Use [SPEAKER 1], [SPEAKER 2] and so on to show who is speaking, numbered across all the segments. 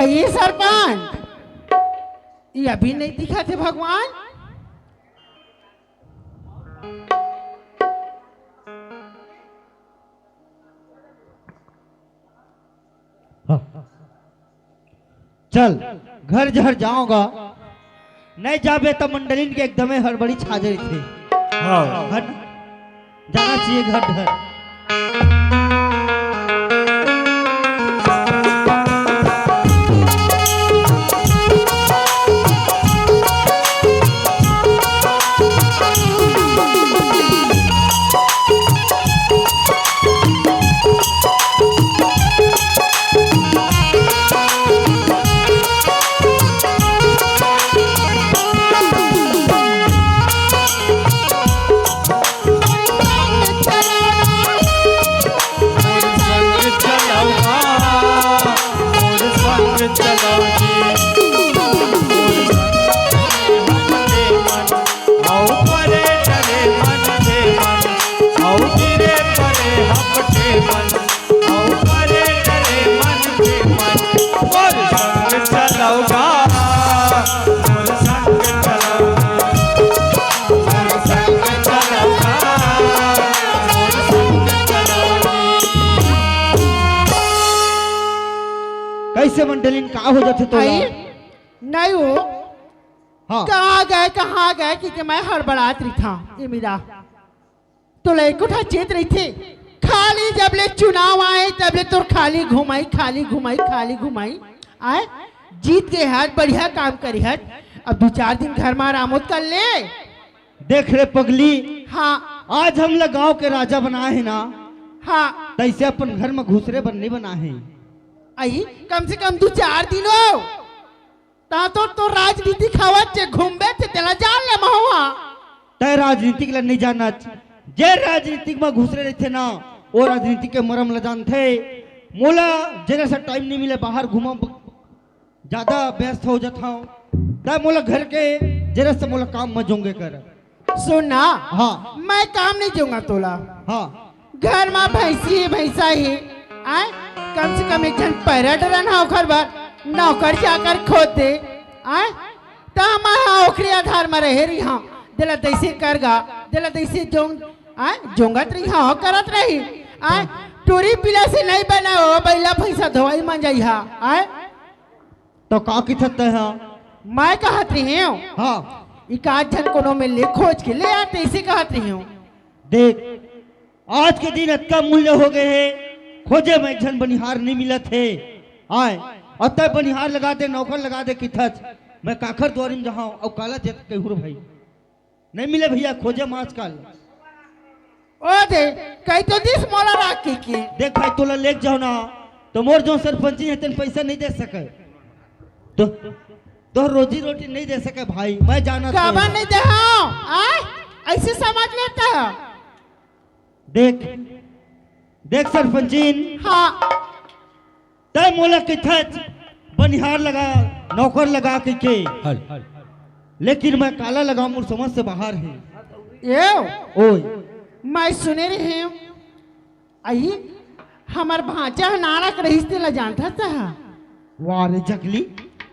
[SPEAKER 1] ये सरपंच ये अभी नहीं दिखा थे भगवान।
[SPEAKER 2] चल घर जहर जाऊंगा नहीं जाबे तो मंडलिन के एकदमे हड़बड़ी छा जाई थी।
[SPEAKER 3] हाँ
[SPEAKER 2] घर जाना चाहिए घर घर। कैसे मंडलिन का हो जाते तो
[SPEAKER 1] नहीं हो।
[SPEAKER 2] हाँ
[SPEAKER 1] कहाँ गए कि मैं हड़बड़ात रही था। ये मेरा तो लेकुठा चेत रही थी खाली जब ले चुनाव आए तब ले तो खाली घुमाई आए जीत के हाथ बढ़िया काम करी है। अब 2-4 दिन घर में आरामोद कर ले।
[SPEAKER 2] देख रे पगली
[SPEAKER 1] हाँ
[SPEAKER 2] आज हम लोग गाँव के राजा बनाए है ना।
[SPEAKER 1] हाँ
[SPEAKER 2] तैसे अपन घर में घुसरे बनने बना है।
[SPEAKER 1] आई कम से कम 2-4 दिन हो ता तो राजनीति खावत चे घूमबे चे तेला जान ले महुआ।
[SPEAKER 2] तय राजनीतिक ला नहीं जाना जे राजनीतिक में घुसरे रहते ना वो राजनीति के मरम ल जानते। मोला जरा सा टाइम नहीं मिले बाहर घूमा ज्यादा व्यस्त हो जाता हूँ तब मोला घर के जरा से मोला काम में जोंगे कर।
[SPEAKER 1] सुनना
[SPEAKER 2] हाँ
[SPEAKER 1] मैं काम नहीं दूंगा तोला।
[SPEAKER 2] हाँ
[SPEAKER 1] घर में भैंसा ही आए कम से कम एक जन पैरा डरन हा ओखर बार नौकर जाकर खोद दे आए ता मैं ओखरी आधार में रह रही हाँ दिला तैसे करगा दिला तैसे जोंगत रही हाँ करत रही आए टूरी पीला से नहीं बना हो बैला भैंसा धोई मन जाई हा आए
[SPEAKER 2] तो का की थते हैं
[SPEAKER 1] मैं कहत रही हूँ।
[SPEAKER 2] हाँ
[SPEAKER 1] इकाध जन कोनो में ले खोज के ले आते ऐसे कहत रही हूँ।
[SPEAKER 2] देख आज के दिन इतना मूल्य हो गए है खोजे में जन बनिहार नहीं मिला थे आए और तब बनिहार लगा दे नौकर लगा दे किथच मैं काखर द्वारी में जहाँ और काला जत के हुर भाई नहीं मिले भैया खोजे मास काल।
[SPEAKER 1] ओ दे कई तो दिस मोला राख के
[SPEAKER 2] देख भाई तोला लेक जाओ ना तो मोर जो सरपंची है तेन पैसा नहीं दे सके तो रोजी रोटी नहीं दे सके भाई मैं जाना
[SPEAKER 1] काबा नहीं दे हाँ ऐसे समझ लेता है।
[SPEAKER 2] देख देख सरपंचीन
[SPEAKER 1] हाँ
[SPEAKER 2] तय मोला किथच बनिहार लगा नौकर लगा के लेकिन मैं काला लगा मुर समझ से बाहर है।
[SPEAKER 1] ये
[SPEAKER 2] ओए
[SPEAKER 1] मैं सुने रही हूँ आई हमार भांचा नारक रहीस तेला जानता था।
[SPEAKER 2] वाह रे जगली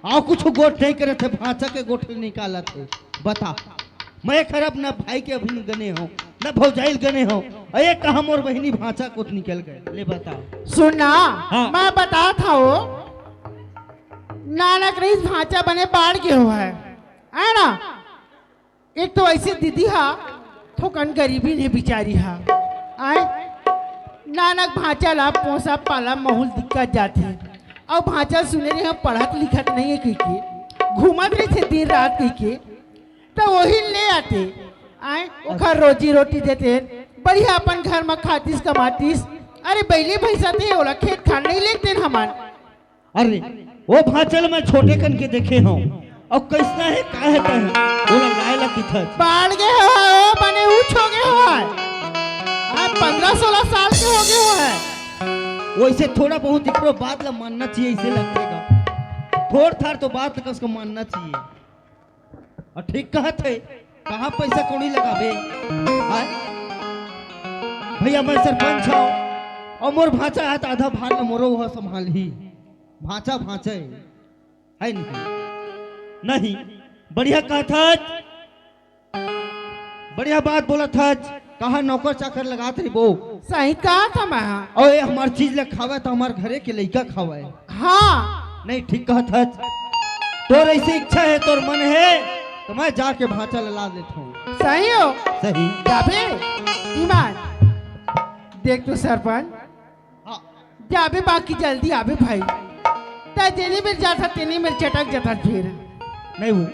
[SPEAKER 2] आओ कुछ गोट नहीं करे थे भांचा के गोठ निकाला थे बता मैं खराब ना भाई के अभी गने हो न भौजाइल गने हो अरे कहा मोर बहनी भांचा को निकल गए ले बता।
[SPEAKER 1] सुनना
[SPEAKER 2] हाँ।
[SPEAKER 1] मैं बता था वो नानक रईस भांचा बने बाढ़ के हुआ है ना। एक तो ऐसे दीदी हा थोकन गरीबी ने बिचारी हा आए नानक भांचा ला पोसा पाला महूल दिक्कत जाते और भांचा सुने रहे पढ़त लिखत नहीं है की घूमत रहे थे दिन रात की तो वही ले आते आए ओखर रोजी रोटी देते बढ़िया अपन घर में खातीस कमातीस। अरे बैले भैंसा थे ओला खेत खान नहीं लेते हमान।
[SPEAKER 2] अरे वो भांचल में छोटे कन के देखे हो और कैसा है का है बोला लायला किथच
[SPEAKER 1] बाढ़ गए हो बने ऊंच हो गए हो 15-16 साल के हो गए हो है।
[SPEAKER 2] वैसे थोड़ा बहुत इकरो बात ला मानना चाहिए इसे लगेगा थोड़ थार तो बात का उसको मानना चाहिए। और ठीक कहत है कहाँ पैसा कौड़ी लगावे भैया मैं सरपंच हूँ और मोर भांचा है तो आधा भार मोरो हुआ संभाल ही भांचा भांचे है नहीं बढ़िया कहा था, बढ़िया बात बोला था। कहा नौकर चाकर लगा थे वो
[SPEAKER 1] सही कहा था मैं।
[SPEAKER 2] और ये हमार चीज ले खावे तो हमार घरे के लड़का खावे।
[SPEAKER 1] हाँ
[SPEAKER 2] नहीं ठीक कहा था। तोर ऐसी इच्छा है, तोर मन है तो मैं जाके भांचा ला देता हूँ।
[SPEAKER 1] सही हो
[SPEAKER 2] सही
[SPEAKER 1] जाबे ईमान। देख तो सरपंच
[SPEAKER 2] हाँ।
[SPEAKER 1] जाबे बाकी जल्दी आबे भाई। ता जेनी मेर जाता तेनी मेर चटक जाता फिर।
[SPEAKER 2] नहीं वो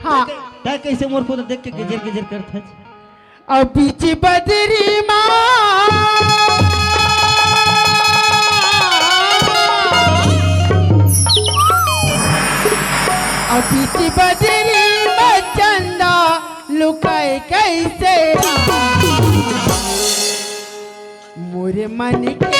[SPEAKER 1] हाँ
[SPEAKER 2] तय कैसे मोर को तो देख के गिजर गिजर करता है।
[SPEAKER 1] और पीछे बदरी माँ और पीछे बदरी में चंदा लुकाए कैसे मोरे मन के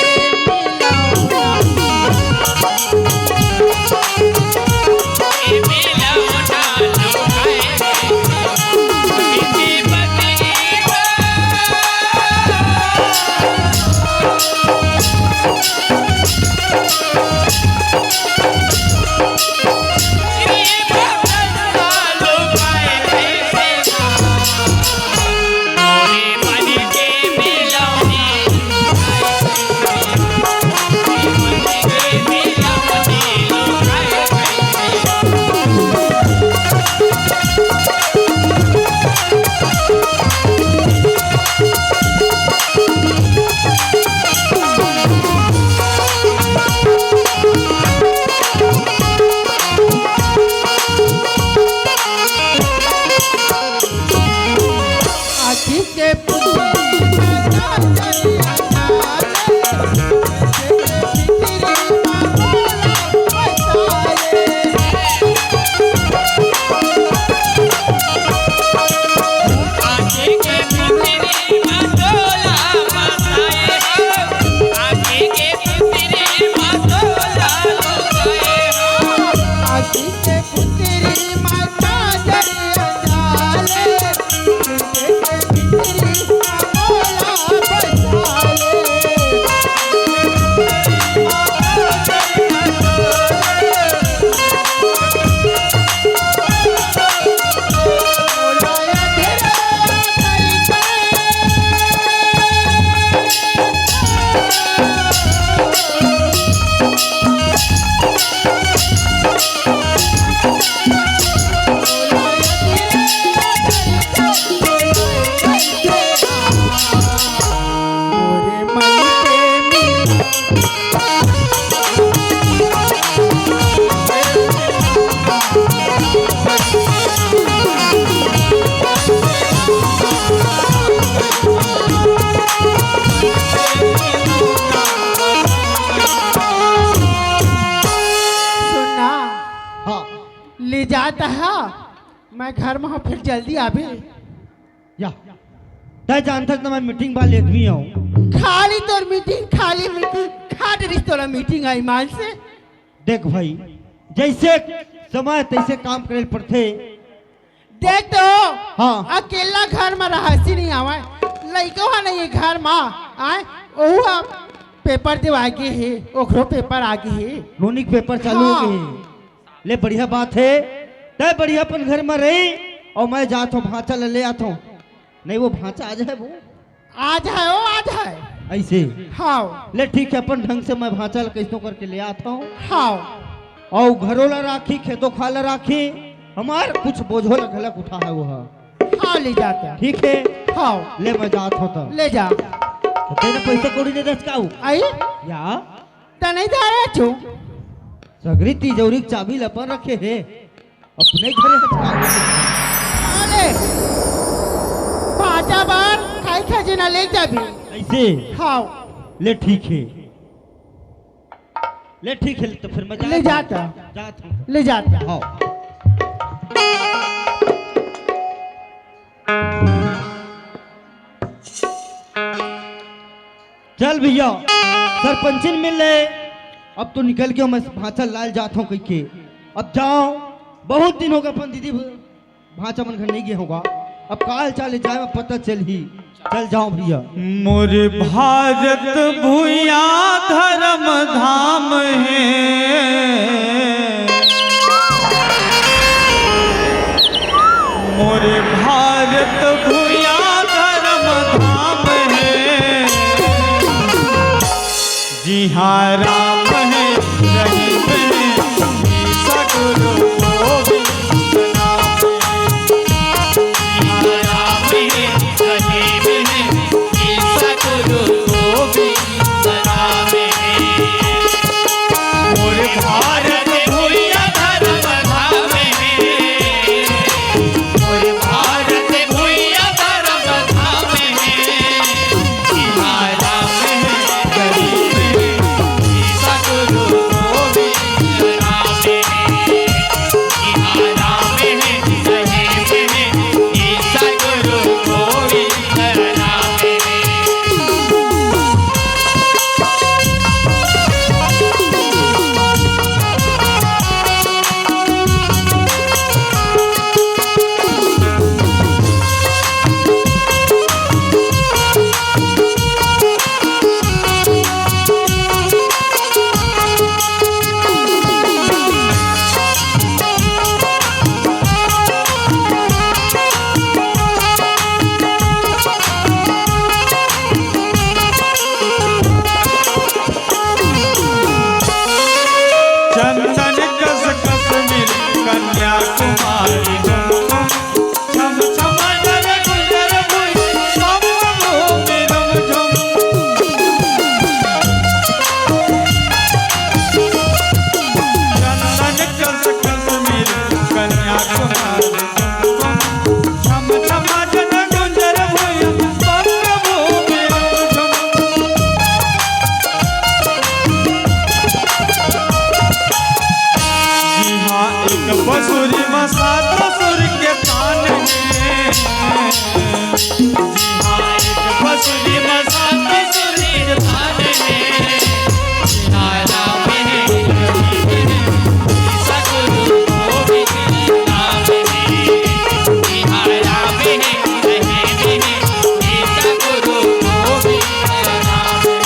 [SPEAKER 1] ले जाता है मैं घर में हूँ फिर जल्दी आबे।
[SPEAKER 2] या तय जानता तो मैं मीटिंग वाले आदमी हूँ।
[SPEAKER 1] खाली तोर मीटिंग खाली मीटिंग खाट रिश्ते तोरा मीटिंग आई मान से।
[SPEAKER 2] देख भाई जैसे समय तैसे काम करे पड़ते।
[SPEAKER 1] देख तो
[SPEAKER 2] हाँ
[SPEAKER 1] अकेला घर में रहसी नहीं आवा लइको है नहीं घर में आए ओहू पेपर देवा के है ओकरो पेपर आगे है
[SPEAKER 2] रोनिक पेपर चालू हो गए। ले बढ़िया बात है तय बढ़िया अपन घर में रही और मैं जाता हूँ भांचा ले आता हूँ। नहीं वो भांचा आज है वो
[SPEAKER 1] आज है वो आज है
[SPEAKER 2] ऐसे।
[SPEAKER 1] हाँ
[SPEAKER 2] ले ठीक है अपन ढंग से मैं भांचा कैसो करके ले आता हूँ।
[SPEAKER 1] हाँ
[SPEAKER 2] और घरों ला राखी खेतों खाला राखी हमार कुछ बोझो गलत उठा है वो
[SPEAKER 1] हाँ ले जाता
[SPEAKER 2] ठीक है।
[SPEAKER 1] हाँ
[SPEAKER 2] ले मैं जात होता
[SPEAKER 1] ले जा
[SPEAKER 2] तेरे पैसा कौड़ी दे दस काऊ
[SPEAKER 1] आई
[SPEAKER 2] या
[SPEAKER 1] तो नहीं जा रहे छू
[SPEAKER 2] सगरी तिजोरी चाबी लपन रखे है अपने घरे
[SPEAKER 1] अरे पांचा बार खाई खजीना ले जा भी
[SPEAKER 2] ऐसे।
[SPEAKER 1] हाँ
[SPEAKER 2] ले ठीक है ले ठीक है तो फिर मैं
[SPEAKER 1] ले जाता
[SPEAKER 2] हूँ
[SPEAKER 1] ले जाता।
[SPEAKER 2] हाँ चल भैया सरपंचिन मिल ले अब तो निकल गया मैं भांचा लाल जाता हूँ कहीं के। अब जाओ बहुत दिन होगा अपन दीदी भांचा मन घर नहीं गया होगा। अब काल चाले जाए में पता चल ही चल जाओ भैया।
[SPEAKER 3] मोरे भारत भूया धर्म धाम है यहाँ राम है रहीम है ईसा गुरु गोविंद नाम है। यहाँ राम है रहीम है ईसा गुरु गोविंद नाम है। मोर भारत भूया धर्म धाम है, मोर भारत भूया धर्म धाम है। यहाँ राम है गरीब है ईसा गुरु गोविंद नाम है। यहाँ राम है रहीम है ईसा गुरु गोविंद नाम है। चंदन कस कश्मीर कन्याकुमारी झम झम जल गुजर भुई सब भूमि रम झम। चंदन कस कश्मीर कन्याकुमारी झम झम जल गुजर भुई सब भूमि रम झम। यहाँ एक बसुरी में सात सुर के तान है। यहाँ एक बसुरी में सात सुर के तान है। यहाँ राम है रहीम है ईसा गुरु गोविंद नाम है। यहाँ राम है रहीम है ईसा गुरु गोविंद नाम है।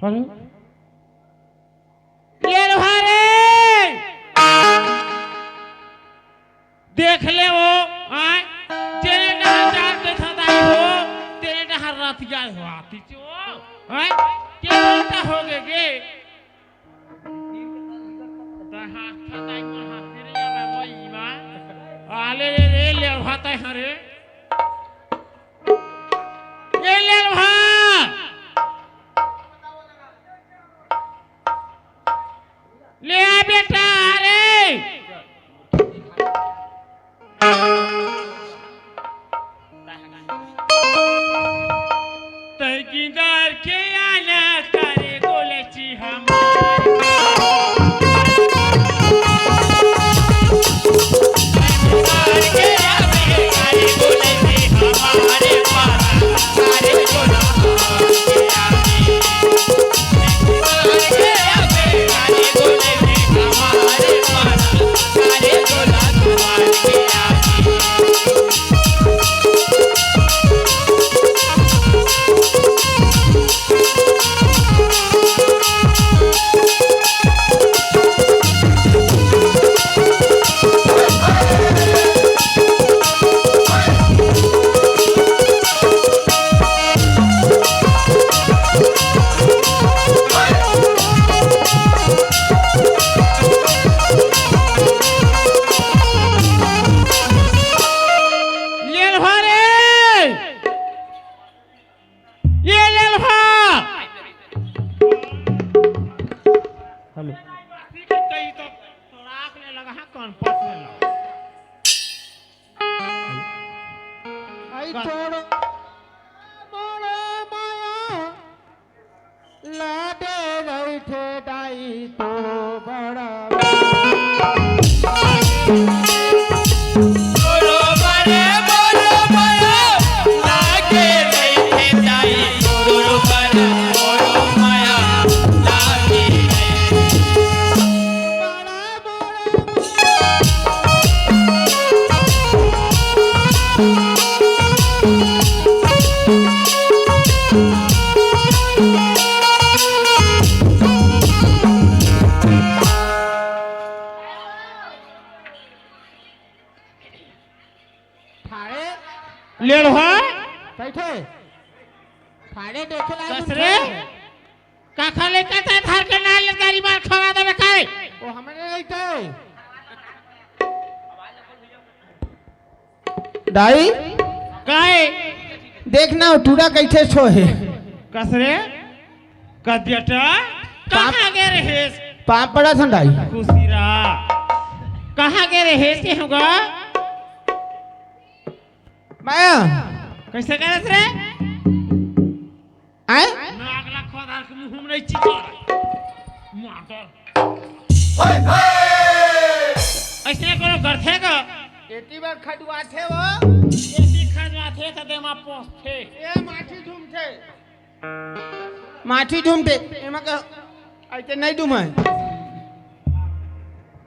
[SPEAKER 1] हेलो ये लोहारे देख ले वो आए तेरे नहर जात के सदाई हो तेरे नहर रात जाए हो आती चो आए क्या बोलता होगे गे दहा सदाई महा तेरे या मैं वही मां आले रे ले भाता है रे ये ले भा ले आ बेटा अरे तहकीदार के आना करे गोलची हमारे तहकीदार के आने करे गोलची हमारे पारा करे गोला के आने तहकीदार के आने करे गोलची हमारे पारा करे गोला के आने। ठाड़े
[SPEAKER 3] ले लो है
[SPEAKER 1] बैठे ठाड़े देखे ला
[SPEAKER 3] कसरे का खाले का था थार के नाल गाड़ी मार खवा दे काय
[SPEAKER 1] वो हमने लेते दाई
[SPEAKER 3] काय
[SPEAKER 1] देखना टूड़ा कैसे छो है
[SPEAKER 3] कसरे कदियटा कहां गे रहे
[SPEAKER 1] पाप पड़ा था दाई
[SPEAKER 3] खुशीरा कहां गे रहे से होगा
[SPEAKER 1] माया
[SPEAKER 3] कैसे करत रे
[SPEAKER 1] आए
[SPEAKER 3] नागला खोदार के मुंह में नहीं चिकर माटर ऐसे करो करथे का
[SPEAKER 1] एती बार खडवा थे वो
[SPEAKER 3] एसी खजवा थे त देमा पोस्थे
[SPEAKER 1] ए माठी झूमते एमा का ऐसे नहीं डूमा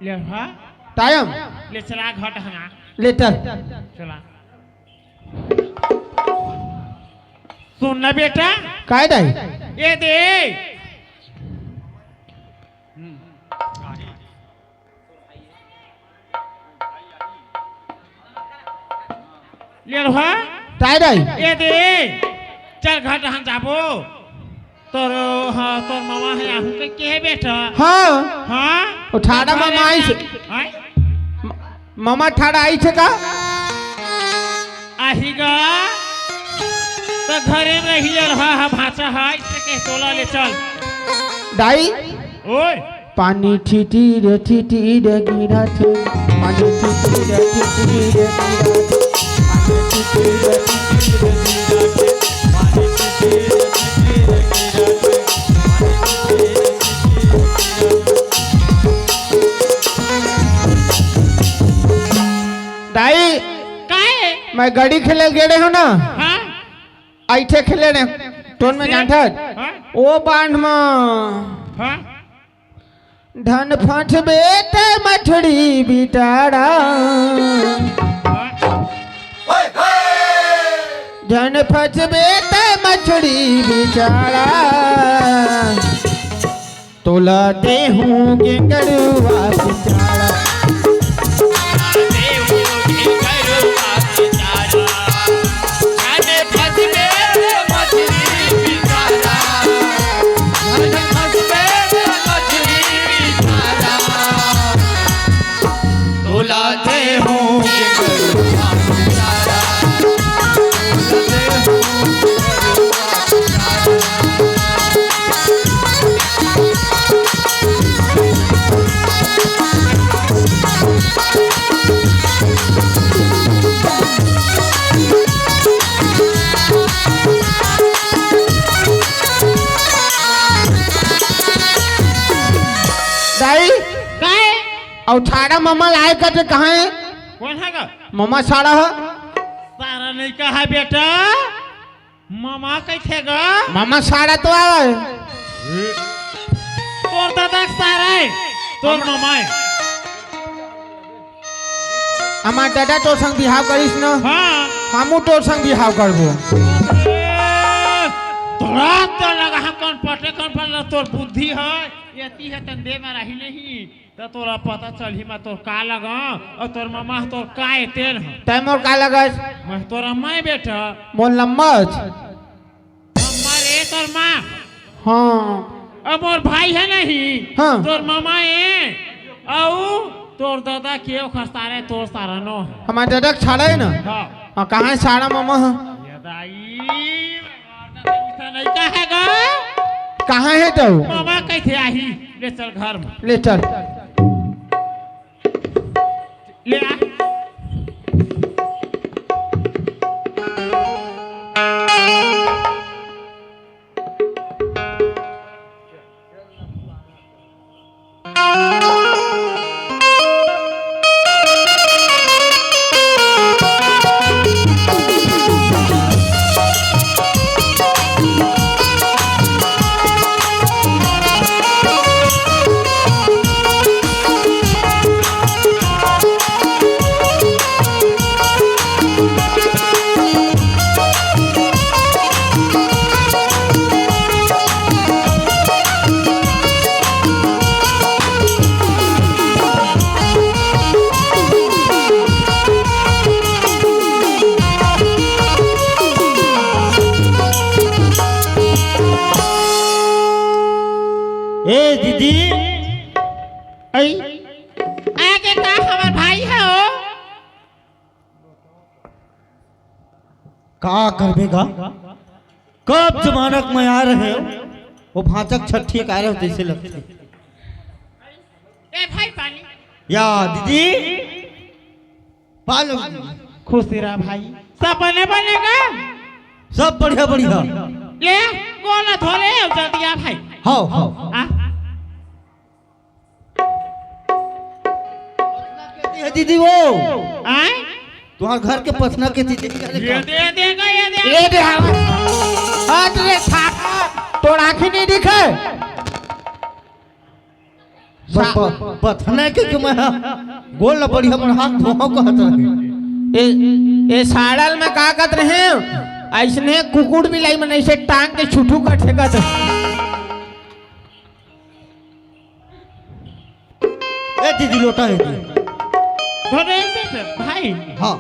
[SPEAKER 3] ले हा
[SPEAKER 1] टाइम
[SPEAKER 3] ले चला घट हना
[SPEAKER 1] लेटर
[SPEAKER 3] चला सुन ना बेटा
[SPEAKER 1] काय दाई
[SPEAKER 3] ये दे ले लो हा
[SPEAKER 1] टाइ दाई
[SPEAKER 3] ये दे चल घाट हम जाबो तोर हाँ तोर मामा है आहू के है बेटा
[SPEAKER 1] हाँ
[SPEAKER 3] हाँ
[SPEAKER 1] उठाड़ा मामा आई से
[SPEAKER 3] आय
[SPEAKER 1] मामा ठाड़ा आई छे का
[SPEAKER 3] आहीगा तो घरे में रही रहा है भाषा है इससे कह तोला ले चल
[SPEAKER 1] दाई
[SPEAKER 3] ओए
[SPEAKER 1] पानी ठीटी रे गिरा थे पानी ठीटी रे गिरा थे पानी ठीटी रे गिरा थे पानी ठीटी रे गिरा थे दाई
[SPEAKER 3] काहे
[SPEAKER 1] मैं गाड़ी खेले गेड़े हो ना
[SPEAKER 3] हाँ
[SPEAKER 1] ऐठे खेले ने टोन में जानत
[SPEAKER 3] हाँ
[SPEAKER 1] ओ बांध में
[SPEAKER 3] हाँ
[SPEAKER 1] धन फट बेटे मछड़ी बिटाड़ा धन फट बेटे मछड़ी बिचारा तोला दे हूँ के गड़ुआ बिचारा और ठाड़ा मामा लाए कर कहाँ है
[SPEAKER 3] कौन है का
[SPEAKER 1] मामा साड़ा है
[SPEAKER 3] सारा नहीं कहा बेटा मामा कैसे गा
[SPEAKER 1] मामा साड़ा तो आवे
[SPEAKER 3] तोर दादा सारा है तोर मामा है
[SPEAKER 1] हमार दादा तोर संग बिहाव करिस न
[SPEAKER 3] हाँ
[SPEAKER 1] हमू तोर संग बिहाव करबो
[SPEAKER 3] तोरा तो लगा हम कौन पटे कौन पर तोर बुद्धि है यती है तन दे में रही नहीं तो तोरा पता चल ही मैं तोर का लगा और तोर मामा तोर का तेल है
[SPEAKER 1] तै मोर का लगस
[SPEAKER 3] मैं तोरा माँ बेटा
[SPEAKER 1] मोर लम्बच
[SPEAKER 3] हमारे तोर माँ
[SPEAKER 1] हाँ
[SPEAKER 3] अब मोर भाई है नहीं
[SPEAKER 1] हाँ।
[SPEAKER 3] तोर मामा है आओ तोर दादा क्यों खस्ता रहे तोर सारा नो
[SPEAKER 1] हमार दादा छाड़ा है ना
[SPEAKER 3] हाँ
[SPEAKER 1] हाँ कहाँ है साड़ा मामा है
[SPEAKER 3] ये दाई ऐसा नहीं कहेगा
[SPEAKER 1] कहाँ है तो
[SPEAKER 3] मामा कैसे आई ले चल घर में
[SPEAKER 1] ले चल
[SPEAKER 3] ले आ
[SPEAKER 2] का करबेगा कब जमानक में आ रहे हो वो भांचक छठी आ रहे हो जैसे लगते
[SPEAKER 1] ए भाई पानी
[SPEAKER 2] या दीदी पालो
[SPEAKER 1] खुश रहा भाई सब बने बनेगा
[SPEAKER 2] सब बढ़िया बढ़िया
[SPEAKER 1] ले कौन थोड़े जल्दी आ भाई
[SPEAKER 2] हाँ हाँ
[SPEAKER 1] आ
[SPEAKER 2] कहती है दीदी वो
[SPEAKER 1] आए
[SPEAKER 2] तुम्हारे घर के पसना के दीदी
[SPEAKER 1] ये देगा ये दे हाथ रे छाका तोड़ आंखें नहीं दिखे
[SPEAKER 2] पथना के मैं गोल न बढ़िया मन हाथ धोहो कहत रहे
[SPEAKER 1] ए साड़ल में का कहत रहे ऐसने कुकुड़ भी लाई मन ऐसे टांग के छुटू कटे कहत
[SPEAKER 2] ए दीदी लोटा है जी
[SPEAKER 1] धोरे भाई
[SPEAKER 2] हाँ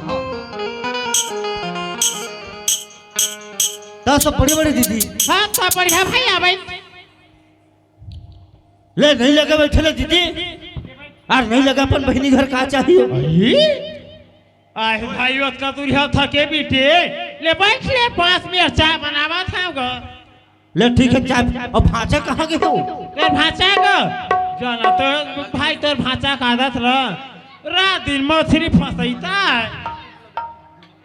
[SPEAKER 2] दस बड़ी बड़ी दीदी
[SPEAKER 1] हाँ सब बढ़िया भाई आ भाई
[SPEAKER 2] ले नहीं लगा बैठे ले दीदी और नहीं लगा अपन बहनी घर का चाहिए
[SPEAKER 1] आए भाई का तुरिया थके बीटे ले बैठ ले 5 मिनट चाय बनावा था गो
[SPEAKER 2] ले ठीक है चाय अब भांचा कहाँ गए हो
[SPEAKER 1] तेरे भाषा गो जाना तो भाई तोर भाषा का आदत रह रात दिन मछली फंसैता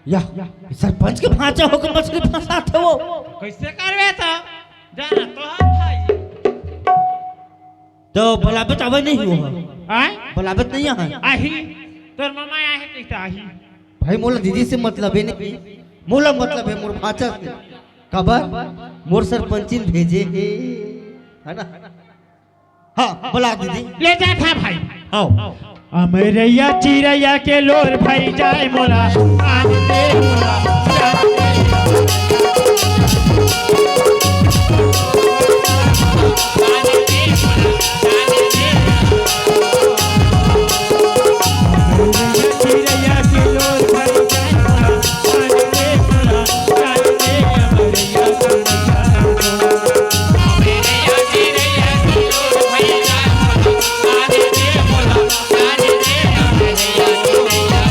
[SPEAKER 2] या सरपंच के भांचा होकर मछली फंसाते हो
[SPEAKER 1] कैसे करवे तो जाना तो भाई
[SPEAKER 2] तो बलाबत आवे नहीं हुआ
[SPEAKER 1] आए
[SPEAKER 2] बलाबत नहीं है
[SPEAKER 1] आही तोर मामा आए कैसा आही
[SPEAKER 2] भाई मोला दीदी से मतलब है नहीं मोला मतलब है मोर भांचा से खबर मोर सरपंचिन भेजे है ना हाँ बुला दीदी
[SPEAKER 1] ले जा था भाई
[SPEAKER 2] आओ
[SPEAKER 1] अमरैया चिरैया के लोर भाई जाए मोला आन दे मोला चिरैया के लोर भाई जाए मोला आन दे मोला आन दे अमरैया चिरैया के लोर भाई जाए मोला आन दे मोला आन दे अमरैया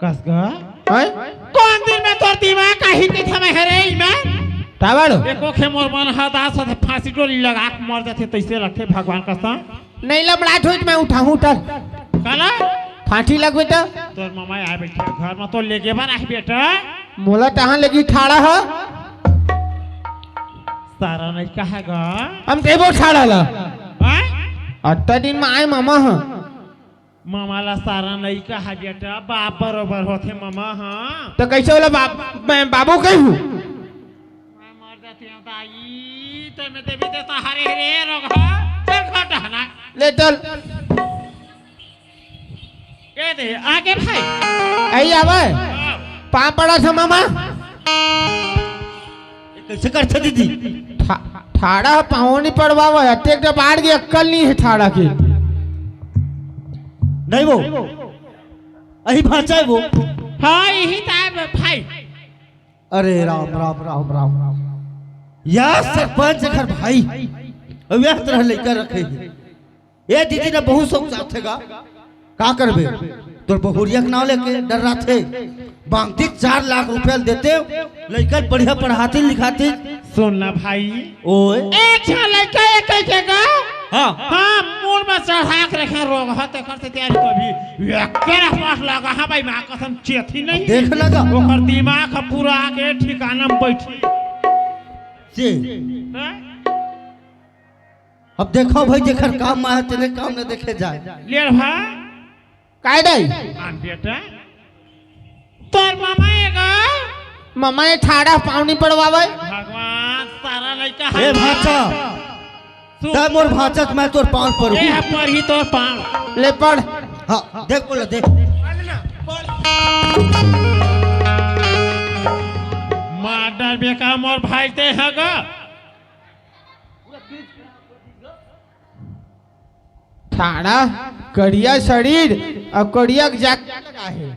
[SPEAKER 1] कसगा कौन दिन में तोर दिमाग काहे के थमे हरे ईमान
[SPEAKER 4] तावड़
[SPEAKER 1] एको खे मोर मन हदा से फांसी टोली लगा के मर जाते तैसे रखे भगवान कसम
[SPEAKER 4] नहीं लबड़ाट होई मैं उठाऊं उठल
[SPEAKER 1] काला
[SPEAKER 4] फांसी लग बेटा
[SPEAKER 1] तोर मामा आए बैठे घर में तो लेके बन आई बेटा
[SPEAKER 4] मोला तहां लगी ठाड़ा है
[SPEAKER 1] सारा नहीं कहेगा
[SPEAKER 4] हम देबो ठाड़ा ला
[SPEAKER 1] हैं
[SPEAKER 4] अत्ता दिन में आए मामा हां
[SPEAKER 1] मामा ला सारा नहीं कहा बेटा बाप बरोबर होते मामा हां
[SPEAKER 4] तो कैसे वाला मैं बाबू कहूं
[SPEAKER 1] मैं मर जाती हूं ताई तो मैं देवी ते सहारे रे रोग चल खट हना
[SPEAKER 4] ले चल
[SPEAKER 1] के दे आगे भाई
[SPEAKER 4] आई आवे पा पड़ा था मामा
[SPEAKER 2] कैसे करते दीदी
[SPEAKER 4] ठाड़ा पाँव नहीं पड़वावा अत्ते के बाढ़ की अक्कल नहीं है ठाड़ा की
[SPEAKER 2] नहीं वो अही भांचा है वो
[SPEAKER 1] हाँ यही ताब भाई
[SPEAKER 2] अरे राम राम राम राम या सरपंच घर भाई अब यह तरह लेकर रखे हैं ये दीदी ने बहुत शौक चाहेगा का करबे तोर बहुरिया के नाव लेके डर रहा थे बांगती 4 लाख रुपया देते लेकर बढ़िया पढ़ाती लिखाती
[SPEAKER 1] सुनना भाई
[SPEAKER 2] ओए
[SPEAKER 1] एक लड़का एक के का
[SPEAKER 2] हाँ
[SPEAKER 1] हाँ मूल में चढ़ा के रखे रोग हते करते तैयारी तो भी एकरा पास लगा हां भाई मां कसम चेथी नहीं
[SPEAKER 2] देख लगा
[SPEAKER 1] ओकर दिमाग पूरा आके ठिकाना में बैठी
[SPEAKER 2] से
[SPEAKER 1] हैं?
[SPEAKER 2] अब देखो भाई जेखर काम में है तेरे काम न देखे जाए
[SPEAKER 1] ले भाई
[SPEAKER 4] काय दई
[SPEAKER 1] आन बेटा तोर मामा एगा
[SPEAKER 4] मामा ये ठाड़ा पाँव नहीं पड़वावे
[SPEAKER 1] भगवान सारा लड़का
[SPEAKER 2] ए भाचा ता मोर भाचा मैं तोर पांव पर
[SPEAKER 1] ए पर ही तोर पांव
[SPEAKER 4] ले पड़
[SPEAKER 2] हाँ देख बोला देख
[SPEAKER 1] मार डाल बेका मोर भाई ते हगा
[SPEAKER 4] ठाड़ा कड़िया शरीर और कड़िया जैकेट का है।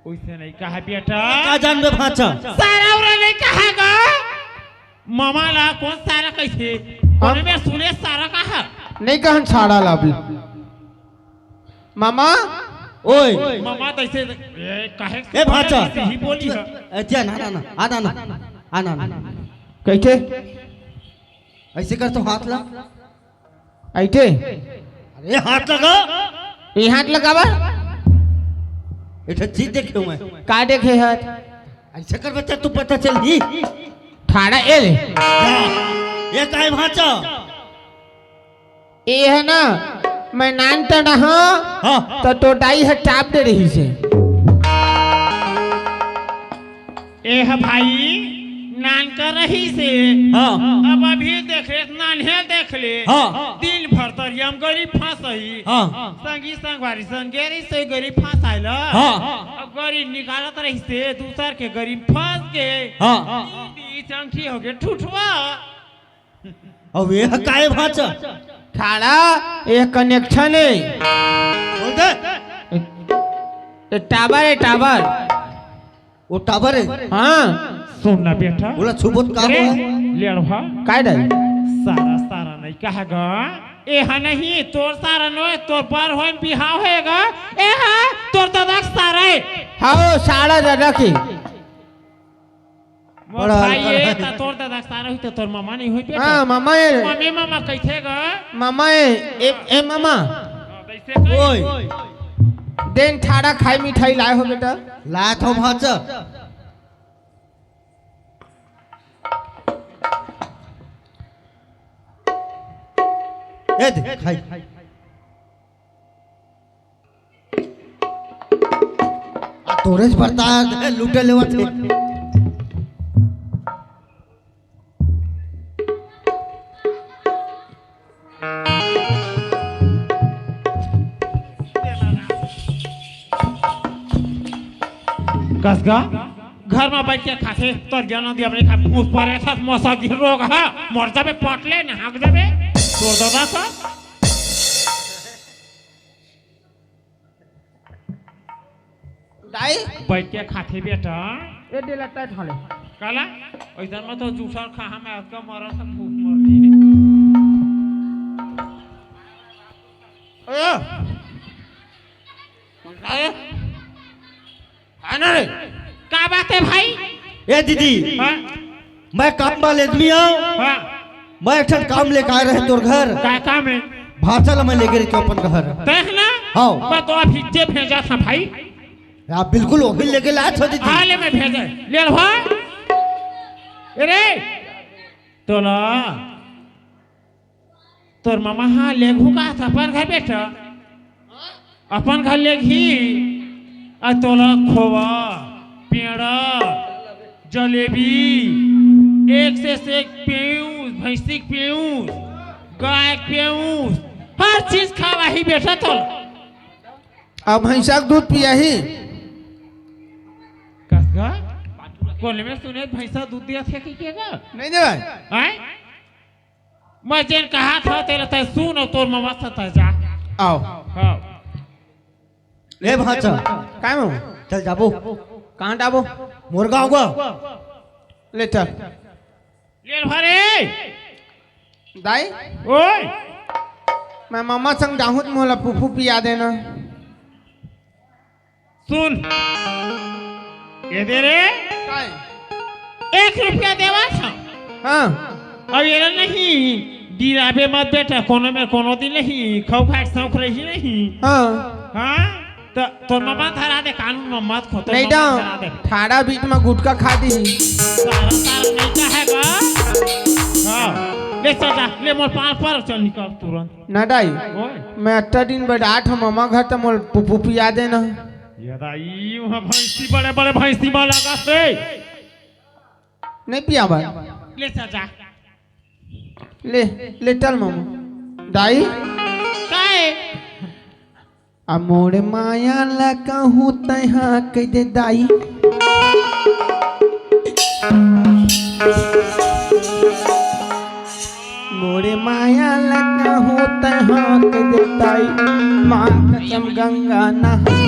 [SPEAKER 3] वैसे नहीं कहा बेटा
[SPEAKER 2] का जानबे भाचा
[SPEAKER 3] सारा उरा नहीं कहागा मामा ला कौन सारा कैसे कोने में सुने सारा कहा
[SPEAKER 4] नहीं कहन छाड़ा लाभ मामा
[SPEAKER 2] ओए
[SPEAKER 3] मामा तैसे काहे
[SPEAKER 2] ए भाचा
[SPEAKER 3] ही बोली है
[SPEAKER 2] अच्छा ना ना ना आना ना
[SPEAKER 4] कैसे
[SPEAKER 2] ऐसे कर तो हाथ ला
[SPEAKER 4] ऐसे
[SPEAKER 2] अरे हाथ लगा
[SPEAKER 4] ये हाथ लगावा
[SPEAKER 2] इधर जी देखे मैं
[SPEAKER 4] का देखे हाथ
[SPEAKER 2] ऐसे कर बच्चा तू पता चल ही
[SPEAKER 4] ठाड़ा ए ले
[SPEAKER 2] ये काहे भाचा
[SPEAKER 4] ये है ना मैं नान तो ना
[SPEAKER 2] हाँ
[SPEAKER 4] तो डाई है टाप दे रही से
[SPEAKER 3] ए है भाई नान कर रही से
[SPEAKER 2] हाँ
[SPEAKER 3] अब अभी देख ले नान है देख ले
[SPEAKER 2] हाँ
[SPEAKER 3] दिन भर तरियम गरीब फंसई
[SPEAKER 2] हाँ
[SPEAKER 3] संगी संगवारी संगेरी से गरीब फंसाइल
[SPEAKER 2] हाँ
[SPEAKER 3] अब गरीब निकालत रही से दूसर के गरीब फंस के
[SPEAKER 2] हाँ
[SPEAKER 3] चंठी हो गए ठुठवा
[SPEAKER 2] अब ये काहे भाचा
[SPEAKER 4] ठाड़ा ये कनेक्शन है
[SPEAKER 2] बोल दे
[SPEAKER 4] ये टावर है टावर
[SPEAKER 2] वो टावर है
[SPEAKER 4] हाँ
[SPEAKER 3] सुनना बेटा
[SPEAKER 2] बोला छुबोत काम
[SPEAKER 3] अरे,
[SPEAKER 2] है
[SPEAKER 3] लेड़वा
[SPEAKER 4] काय डाल
[SPEAKER 3] सारा सारा नहीं कहागा ए हा नहीं तोर सारा नो तोर पर होन बिहाव होएगा ए हा तोर दादा सारा है
[SPEAKER 4] हाँ साड़ा दादा की
[SPEAKER 3] मोर
[SPEAKER 2] बड़ा
[SPEAKER 3] भाई
[SPEAKER 2] हल्का
[SPEAKER 3] ये
[SPEAKER 2] है।
[SPEAKER 3] ता तोर दादा सारा हुई तो तोर मामा नहीं हुई बेटा
[SPEAKER 4] हाँ मामा ये
[SPEAKER 3] मम्मी मामा कैसे गा
[SPEAKER 4] मामा ये ए मामा
[SPEAKER 3] कैसे कही?
[SPEAKER 2] ओए
[SPEAKER 4] देन ठाड़ा खाई मिठाई लाए हो बेटा
[SPEAKER 2] लाया था भाचा ए दे खाई तोरेज बरता लूटे लेवा थे
[SPEAKER 3] कसगा घर में बैठ के खाते तोर जाना दिया अपने खा उस पर ऐसा मौसा गिर रोग है मर जाबे पटले न हाक जाबे तोर दादा का
[SPEAKER 4] दाई
[SPEAKER 3] बैठ के खाते बेटा
[SPEAKER 4] ये दे लगता है थाले
[SPEAKER 3] काला ऐसा में तो जूसर खा हमें आपका मरा सब भूख मरती है
[SPEAKER 4] अरे आना रे
[SPEAKER 3] क्या बात है भाई
[SPEAKER 2] ए दीदी
[SPEAKER 3] हाँ
[SPEAKER 2] मैं काम वाले आदमी हूँ
[SPEAKER 3] हाँ
[SPEAKER 2] मैं एक ठन काम लेके आए रहे तोर घर
[SPEAKER 3] क्या काम है
[SPEAKER 2] भाषा मैं लेके रही अपन घर
[SPEAKER 3] देखना
[SPEAKER 2] हाँ।
[SPEAKER 3] मैं तो अभी जे भेजा था भाई
[SPEAKER 2] आप बिल्कुल वही लेके लाए थे दीदी
[SPEAKER 3] हाले में भेजा ले लो अरे तो ना तोर मामा हाँ लेघू का था अपन घर बेटा अपन घर लेघी आ तोला खोवा पेड़ा जलेबी एक से एक पेयूस भैंसी के पेयूस गाय के पेयूस हर चीज खावा ही बेटा तो
[SPEAKER 4] अब भैंसा का दूध पिया ही
[SPEAKER 3] कसगा कोले में सुने भैंसा दूध दिया थे कि केगा
[SPEAKER 4] नहीं दे भाई
[SPEAKER 3] आय मैं जेन कहा था तेरा तय सुन और तोर मामा सता जा
[SPEAKER 4] आओ
[SPEAKER 3] हाँ
[SPEAKER 2] ले भाचा
[SPEAKER 4] काय में
[SPEAKER 2] चल जाबो
[SPEAKER 4] कहाँ डाबो
[SPEAKER 2] मुर्गा होगा
[SPEAKER 4] ले चल
[SPEAKER 3] ले भरे
[SPEAKER 4] दाई
[SPEAKER 3] ओए
[SPEAKER 4] मैं मामा संग जाहूँ तो मोला फूफू पिया देना
[SPEAKER 3] सुन ये दे रे
[SPEAKER 4] काय
[SPEAKER 3] 1 रुपया देवा था
[SPEAKER 4] हाँ
[SPEAKER 3] अब ये नहीं दिराबे मत बेटा कोनो में कोनो दिन नहीं खाओ खाट सौख रही नहीं
[SPEAKER 4] हाँ
[SPEAKER 3] हाँ तो तोर मामा धरा दे कानून में मत खो
[SPEAKER 4] नहीं
[SPEAKER 3] धरा दे
[SPEAKER 4] डाउ ठाड़ा बीच में गुटका खा दी
[SPEAKER 3] सारा सारा नहीं कहेगा हाँ ले चल जा ले मोर 5 पर चल निकल तुरंत
[SPEAKER 4] ना दाई
[SPEAKER 3] ओए
[SPEAKER 4] मैं अट्टा दिन बाद 8 मामा घर तो मोल फूफू पिया देना
[SPEAKER 3] ये दाई वहाँ भैंसी बड़े बड़े भैंसी में लगा से
[SPEAKER 4] नहीं पिया भाई
[SPEAKER 3] ले चल जा
[SPEAKER 4] ले चल मामा दाई
[SPEAKER 3] काहे
[SPEAKER 4] मोरे माया ला कहूँ तहाँ कह दे दाई के देताई माँ कसम गंगा नहा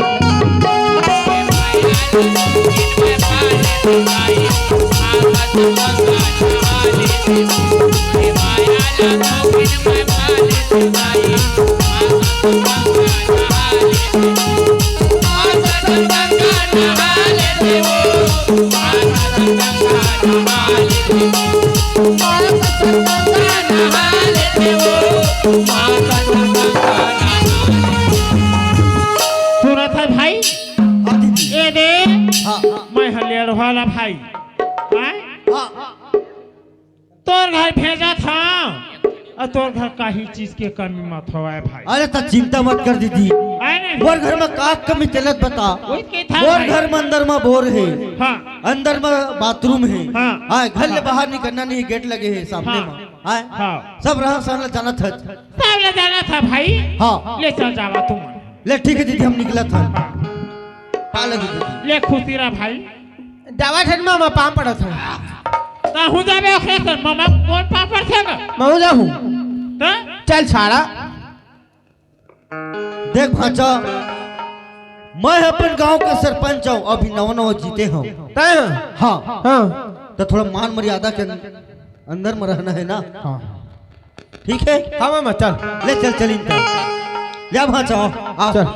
[SPEAKER 3] सूरत है भाई
[SPEAKER 2] हाँ दीदी
[SPEAKER 3] ए दे
[SPEAKER 2] हाँ
[SPEAKER 3] मैं हलेर वाला भाई हैं? तोर घर भेजा था और तोर घर का ही चीज के कमी मत हो भाई
[SPEAKER 2] अरे तो चिंता मत कर दीदी
[SPEAKER 3] आने
[SPEAKER 2] मोर घर में का कमी चलत बता
[SPEAKER 3] वही के था
[SPEAKER 2] मोर
[SPEAKER 3] भाई।
[SPEAKER 2] घर में अंदर में बोर है
[SPEAKER 3] हाँ
[SPEAKER 2] अंदर में बाथरूम है
[SPEAKER 3] हाँ।
[SPEAKER 2] हाँ घर ले बाहर निकलना नहीं गेट लगे है सामने
[SPEAKER 3] हाँ।
[SPEAKER 2] में हाँ
[SPEAKER 3] हाँ
[SPEAKER 2] सब रहा सहना जाना था
[SPEAKER 3] सब ले जाना था भाई
[SPEAKER 2] हाँ
[SPEAKER 3] ले चल जावा तुम
[SPEAKER 2] ले ठीक है दीदी हम निकला था पाला दीदी
[SPEAKER 3] ले खुशी रहा भाई
[SPEAKER 4] दवा ठन मामा पाम पड़त हो
[SPEAKER 3] ता हूं जाबे ओखे कर मामा कौन पापड़ थेगा
[SPEAKER 4] मैं जा हूँ
[SPEAKER 3] ता
[SPEAKER 4] चल छाड़ा
[SPEAKER 2] देख भाचा मैं अपन गांव का सरपंच हूँ अभी नवा जीते हूँ
[SPEAKER 4] तय
[SPEAKER 2] हाँ
[SPEAKER 4] हाँ
[SPEAKER 2] तो थोड़ा मान मर्यादा के अंदर में रहना है ना
[SPEAKER 4] हाँ
[SPEAKER 2] ठीक है
[SPEAKER 4] हाँ मामा चल
[SPEAKER 2] ले चल चल इनका या भाचा आओ
[SPEAKER 4] चल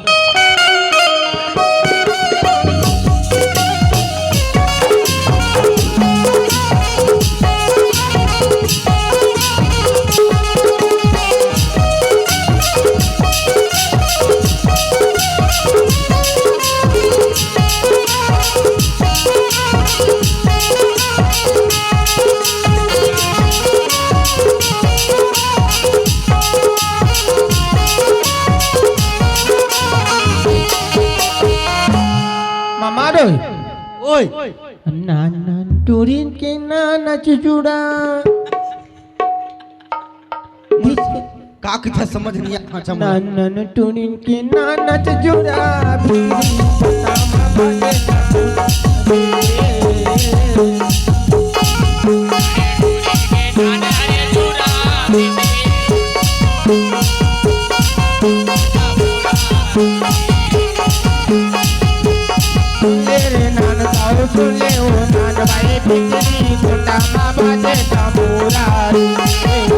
[SPEAKER 4] मामा रे
[SPEAKER 2] ओए
[SPEAKER 4] नाना टूरिन के नाना चुचुड़ा
[SPEAKER 2] का कथा समझ नहीं आ भाचा मैं
[SPEAKER 4] नाना टूरिन के नाना चुचुड़ा तेरे नान ताऊ सुले ओ नान भाई बिजली कोटा मा बाजे तबूरा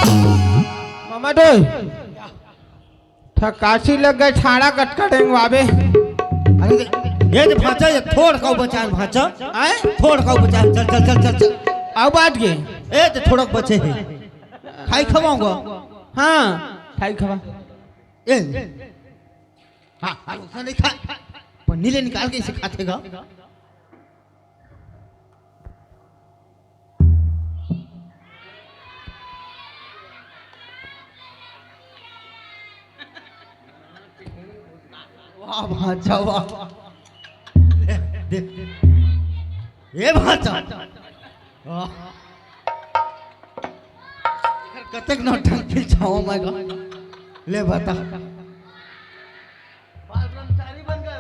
[SPEAKER 4] मामा डोय थकासी लग गए छाड़ा कटकटेंगे वाबे
[SPEAKER 2] अरे ये तो भाचा ये थोड़ का बचान भाचा
[SPEAKER 4] आए
[SPEAKER 2] थोड़ का बचान चल चल चल चल चल
[SPEAKER 4] अब बात के
[SPEAKER 2] ए तो थोड़ा बचे है खाई खवाऊंगा
[SPEAKER 4] हाँ खाई खवा
[SPEAKER 2] ए हाँ हाँ उसने नहीं खा पन्नी ले निकाल के इसे खातेगा वाह भाचा वाह दे ये भाचा वाह कतक नौटंक फिर छाओ मैं का ले बता ब्रह्मचारी बन गए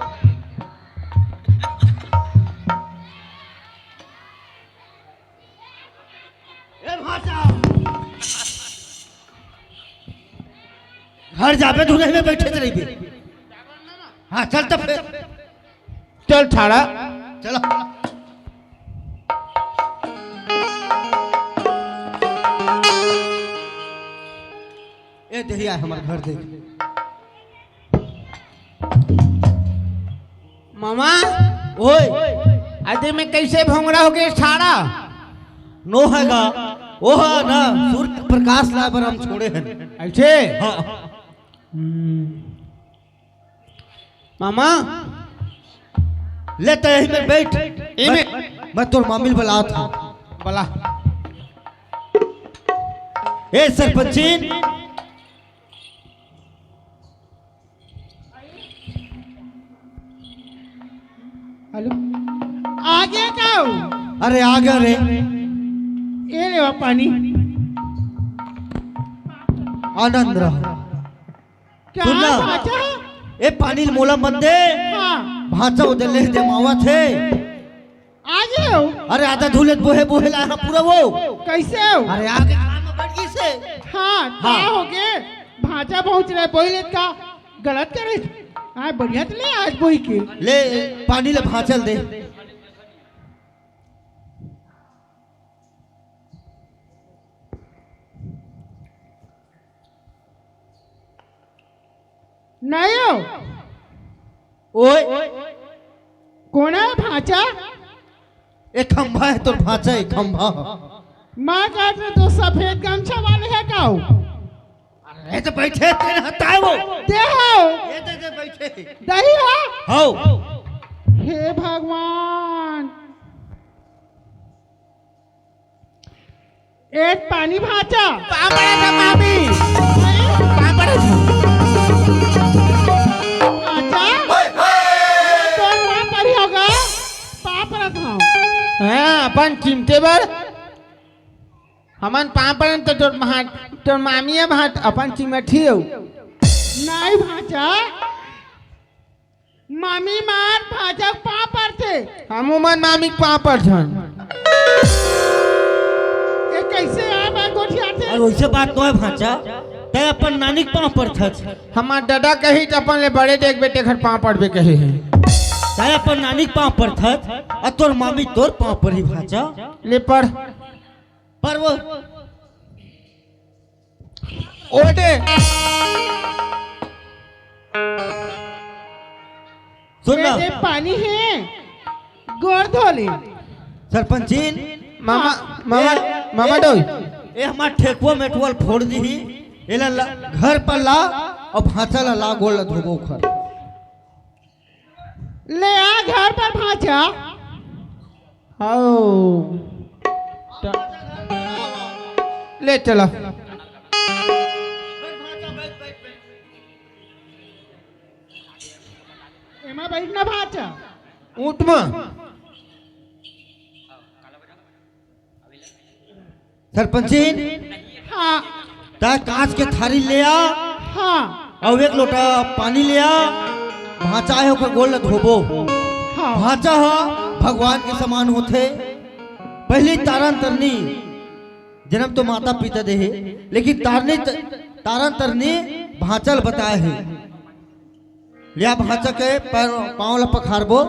[SPEAKER 2] ए भाचा घर जाबे धुने में बैठे थे रही हाँ चल तब फिर
[SPEAKER 4] चल छाड़ा
[SPEAKER 2] चलो ए दहिया हमारे घर देख
[SPEAKER 4] मामा
[SPEAKER 2] ओए
[SPEAKER 4] आदि में कैसे भोंगड़ा हो गए छाड़ा
[SPEAKER 2] नो हैगा वो है ना सूर्य प्रकाश ला पर हम छोड़े हैं
[SPEAKER 4] ऐसे
[SPEAKER 2] हाँ
[SPEAKER 4] मामा
[SPEAKER 2] ले तो यही में बैठ
[SPEAKER 4] इमे-
[SPEAKER 2] मैं तोर मामिल बुला था
[SPEAKER 4] बोला
[SPEAKER 2] ए सरपंचीन
[SPEAKER 1] हेलो आगे का
[SPEAKER 2] अरे आ गया रे
[SPEAKER 1] ये ले पानी
[SPEAKER 2] आनंद रहो।
[SPEAKER 1] क्या
[SPEAKER 2] सुनना।
[SPEAKER 1] भाचा?
[SPEAKER 2] ए पानी मोला मत दे,
[SPEAKER 1] हाँ
[SPEAKER 2] भाचा उधर ले दे मावा थे।
[SPEAKER 1] आज हो
[SPEAKER 2] अरे आधा धुलत बोहे बोहे ला पूरा वो।
[SPEAKER 1] कैसे हो?
[SPEAKER 2] अरे आगे काम में बढ़ गई से।
[SPEAKER 1] हाँ क्या
[SPEAKER 2] हाँ।
[SPEAKER 1] हो गए? भाचा पहुंच रहे बोले का गलत करे। हाँ बढ़िया तो नहीं आज बोई के
[SPEAKER 2] ले पानी ले भाचल दे।
[SPEAKER 1] नहीं हो
[SPEAKER 2] ओए
[SPEAKER 1] कौन है भाचा?
[SPEAKER 2] एक खंभा है तो भाचा है खंभा।
[SPEAKER 1] माँ काट रहे तो सफेद गमछा वाले है का हो?
[SPEAKER 2] अरे तो बैठे थे हटा वो।
[SPEAKER 1] दे हो
[SPEAKER 2] ये दे बैठे।
[SPEAKER 1] दही हो।
[SPEAKER 2] हो
[SPEAKER 1] हे भगवान एक पानी भाचा
[SPEAKER 4] पापड़ा था मामी, पापड़ा था।
[SPEAKER 1] भाचा तो वहाँ पर ही होगा पापड़ था।
[SPEAKER 4] हाँ अपन चिमटे बर हमन पापड़ तो तोर मामी है भात अपन चिमठी हो।
[SPEAKER 1] नहीं भाचा मामी मार भाचा पापड़ थे।
[SPEAKER 4] हमू मन मामी के पापड़ छन।
[SPEAKER 1] ये कैसे आ मैं गोठिया थे?
[SPEAKER 2] और वैसे बात तो है भाचा, ते अपन नानी के पाँव पर था।
[SPEAKER 4] हमार दादा कही तो अपन ले बड़े देख बेटे घर पापड़ भी कहे हैं।
[SPEAKER 2] ते अपन नानी के पाँव पर था और तोर मामी तोर पाँव पर ही भाचा।
[SPEAKER 4] ले पढ़
[SPEAKER 2] पर वो
[SPEAKER 4] ओटे
[SPEAKER 2] सुनना
[SPEAKER 1] ये पानी है गोर धोले।
[SPEAKER 2] सरपंच जी
[SPEAKER 4] मामा मामा मामा डोई
[SPEAKER 2] ए हमार ठेकुआ मेटुअल फोड़ दी। एला घर पर ला और भाचा ला गोल धोबो खर।
[SPEAKER 1] ले आ घर पर भाचा।
[SPEAKER 4] आओ ले चलो
[SPEAKER 1] एमा बैठना भाचा।
[SPEAKER 4] ऊँट में
[SPEAKER 2] सरपंच जी
[SPEAKER 1] हाँ
[SPEAKER 2] ता कांच के थारी ले आ
[SPEAKER 1] हाँ
[SPEAKER 2] और एक लोटा पानी ले आ। भाचा है ओकर गोल ला धोबो।
[SPEAKER 1] हाँ
[SPEAKER 2] भाचा हा भगवान के समान होते। पहली तारन तरनी जन्म तो माता पिता दे है, लेकिन तारन तरनी भाचल बताए है। लिया भाचा के पैर पाँव ला पखारबो।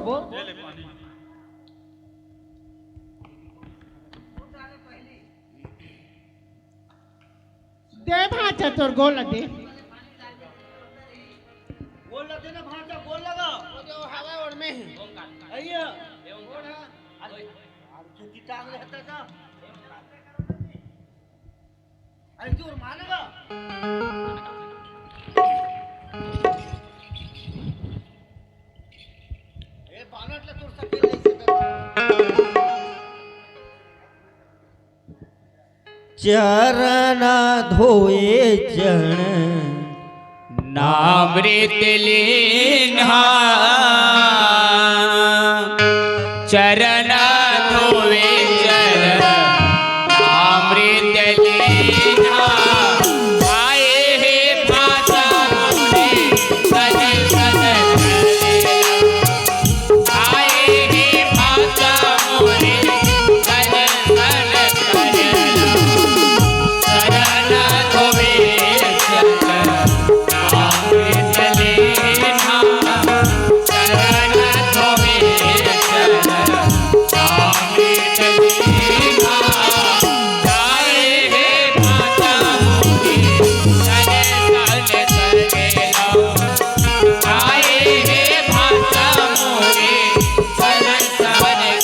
[SPEAKER 1] दे भाचा तोर गोल दे।
[SPEAKER 2] गोल ला देना भाचा गोल लगा।
[SPEAKER 4] हवा और में
[SPEAKER 2] आइए खेती टांग रहता था। अरे तू मानेगा ए बानट ला तोड़ सके नहीं सकता। चरण धोए चरण
[SPEAKER 3] नामृत लीन्हा चरण धोवे चरण नामृत लीन्हा आए हे भाषा मुनि सजन सजन आए हे भाषा मुनि सजन सजन चरण धोवे चरण नामृत लीन्हा चरण धोवे चरण नामृत लीन्हा आए हे भाषा मुनि सजन सजन आए हे भाषा मुनि सजन सजन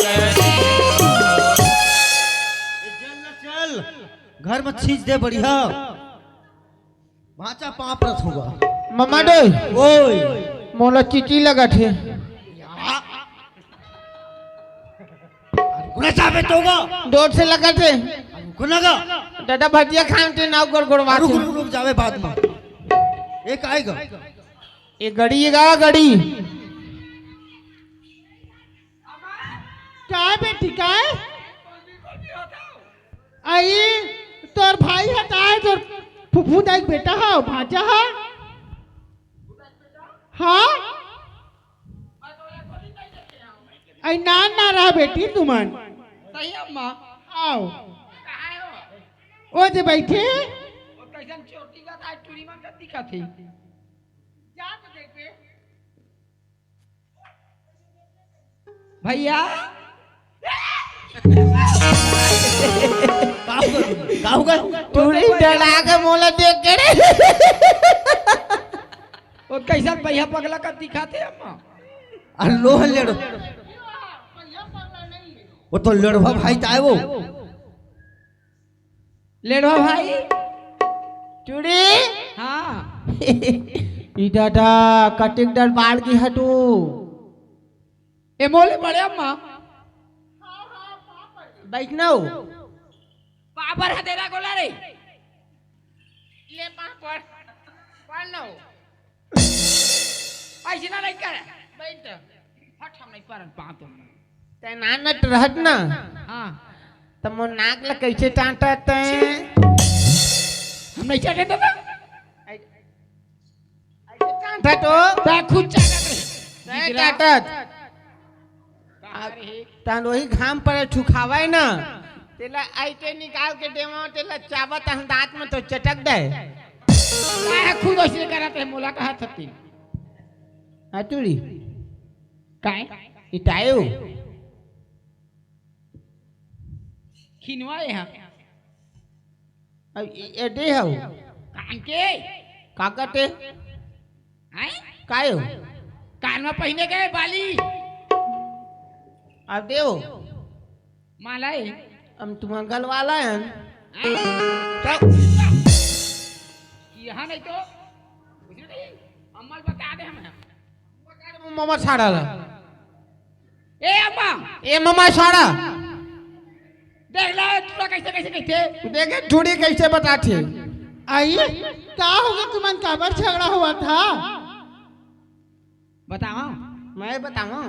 [SPEAKER 2] चल घर में छींच दे बढ़िया। भाचा पाँव रथ होगा।
[SPEAKER 4] मामा डोई
[SPEAKER 2] ओए
[SPEAKER 4] मोला चिची लगा थे।
[SPEAKER 2] कुना चाबे तोगा
[SPEAKER 4] दूर से लगा थे
[SPEAKER 2] कुनागा।
[SPEAKER 4] दादा भजिया खान थे नाव कर गुड़वा
[SPEAKER 2] रुक
[SPEAKER 4] थे।
[SPEAKER 2] रुक रुक जावे बाद में एक आएगा।
[SPEAKER 4] ये गड़ी गा गड़ी
[SPEAKER 1] क्या है बेटी क्या है? आई तोर भाई हटा है तोर फुफू दाई बेटा हा भांजा हा हाँ आई ना रहा बेटी तुमन
[SPEAKER 4] सही अम्मा
[SPEAKER 1] आओ
[SPEAKER 4] कहाँ हो
[SPEAKER 1] ओ जे बैठे
[SPEAKER 4] वो कैसन चोटी का था चूड़ी में का दिखा थी भैया
[SPEAKER 1] तूने डरा के मोला देख के रे
[SPEAKER 4] वो कैसन भैया पगला का दिखा थे अम्मा
[SPEAKER 2] अरे लोह लेड़ो वो तो लड़वा भाई चाहे वो
[SPEAKER 4] लेडो भाई
[SPEAKER 1] चूड़ी
[SPEAKER 4] हाँ
[SPEAKER 1] ई दादा कटिंग डर बाढ़ की हटू
[SPEAKER 4] ए मोले बड़े अम्मा
[SPEAKER 1] बैठना हो
[SPEAKER 4] पापर हतेरा गोला रे
[SPEAKER 1] ले पापड़ पढ़ लो
[SPEAKER 4] ऐसे ना नहीं कर
[SPEAKER 1] बैठ
[SPEAKER 4] हट हम नहीं परन पातो
[SPEAKER 1] ते नानट रहत ना
[SPEAKER 4] हाँ
[SPEAKER 1] तो मो नाक ल कैसे टांटत
[SPEAKER 4] हम नहीं चाहते थे
[SPEAKER 1] टांटत हो
[SPEAKER 4] ता खुद चाहते
[SPEAKER 1] नहीं टांटत तन वही घाम पर सुखावे ना तेला आइटे निकाल के देवा तेला चावत हम दांत में तो चटक दे
[SPEAKER 4] मैं खुद ऐसे करते हैं मोला कहा थती
[SPEAKER 1] हटूरी
[SPEAKER 4] काय
[SPEAKER 1] इटायो
[SPEAKER 4] खिनवाए हैं
[SPEAKER 1] अब ये दे हो
[SPEAKER 4] कान के
[SPEAKER 1] काकते
[SPEAKER 4] हैं
[SPEAKER 1] कायो
[SPEAKER 4] कान में पहने गए बाली
[SPEAKER 1] अब देओ
[SPEAKER 4] मालाए
[SPEAKER 1] हम तुम्हारा गल वाला है
[SPEAKER 4] यहाँ नहीं तो कुछ नहीं अम्मा बता दे हमें
[SPEAKER 1] मामा साड़ा ला
[SPEAKER 4] ए अम्मा
[SPEAKER 1] ए मामा साड़ा
[SPEAKER 4] देख लो तू कैसे कैसे कहते
[SPEAKER 1] देखे थोड़ी कैसे बताते आई क्या होगा तुम्हारा काबर झगड़ा हुआ था
[SPEAKER 4] बताओ
[SPEAKER 1] मैं बताऊं